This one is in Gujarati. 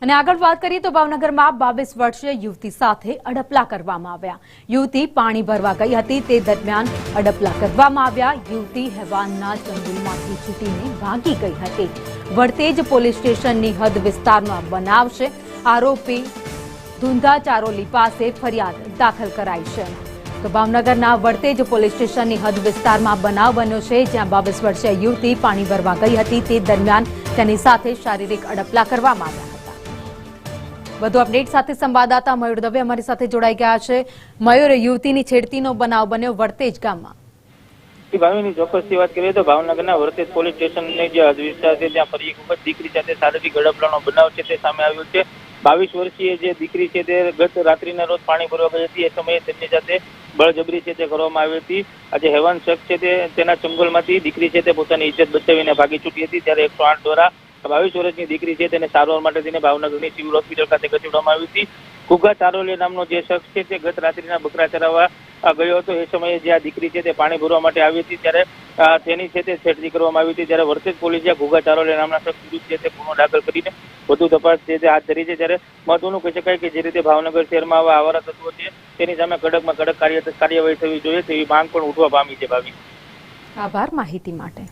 અને આગળ વાત કરીએ તો ભાવનગરમાં 22 વર્ષીય યુવતી સાથે અડપલા કરવામાં આવ્યા। યુવતી પાણી ભરવા ગઈ હતી તે દરમિયાન અડપલા કરવામાં આવ્યા। યુવતી હેવાનના જંગલમાંથી છૂટીને ભાગી ગઈ હતી। વરતેજ પોલીસ સ્ટેશનની હદ વિસ્તારનો બનાવ છે। આરોપી ધુંધા ચારોલી પાસે ફરિયાદ દાખલ કરાઈ છે। તો ભાવનગરના વરતેજ પોલીસ સ્ટેશનની હદ વિસ્તારમાં બનાવ બન્યો છે, જ્યાં 22 વર્ષીય યુવતી પાણી ભરવા ગઈ હતી તે દરમિયાન તેની સાથે શારીરિક અડપલા કરવામાં આવ્યા હતા। વધુ અપડેટ સાથે સંવાદદાતા મયુર દવે અમારી સાથે જોડાઈ ગયા છે। મયુર, યુવતીની છેડતીનો બનાવ બન્યો વરતેજ ગામમાં। ભાવિની ચોક્કસથી વાત કરીએ તો ભાવનગરના વરતેજ પોલીસ સ્ટેશનની જે હદ વિસ્તાર છે ત્યાં ફરી એક વખત દીકરી સાથે શારીરિક અડપલાનો બનાવ છે તે સામે આવ્યો છે। 22 વર્ષીય જે દીકરી છે તે ગત રાત્રિના રોજ પાણી ભરવા ગઈ હતી। એ સમયે તેમની સાથે બળજબરી છે તે કરવામાં આવી હતી। આજે હેવાન શખ્સ છે તે તેના ચંગલમાંથી દીકરી છે તે પોતાની ઇજ્જત બચાવીને ભાગી છૂટી હતી, ત્યારે 108 દ્વારા 22 વર્ષની દીકરી છે તેને સારવાર માટે તેને ભાવનગરની સિવિલ હોસ્પિટલ ખાતે ખસેડવામાં આવી હતી। ઘુઘા ચારોલી નામનો જે શખ્સ છે તે ગત રાત્રિના બકરા ચરાવવા ગયો હતો। એ સમયે જે આ દીકરી છે તે પાણી ભરવા માટે આવી હતી ત્યારે તેની છે તે છેડતી કરવામાં આવી હતી। ત્યારે વરતેજ પોલીસે ઘુઘા ચારોલી નામના શખ્સ વિરુદ્ધ છે તે ગુનો દાખલ કરીને વધુ તપાસ છે તે હાથ ધરી છે। ત્યારે મહત્વનું કહી શકાય કે જે રીતે ભાવનગર શહેરમાં આવા આવારા તત્વો છે તેની સામે કડકમાં કડક કાર્યવાહી થવી જોઈએ તેવી માંગ પણ ઉઠવા પામી છે। ભાવી, આભાર માહિતી માટે।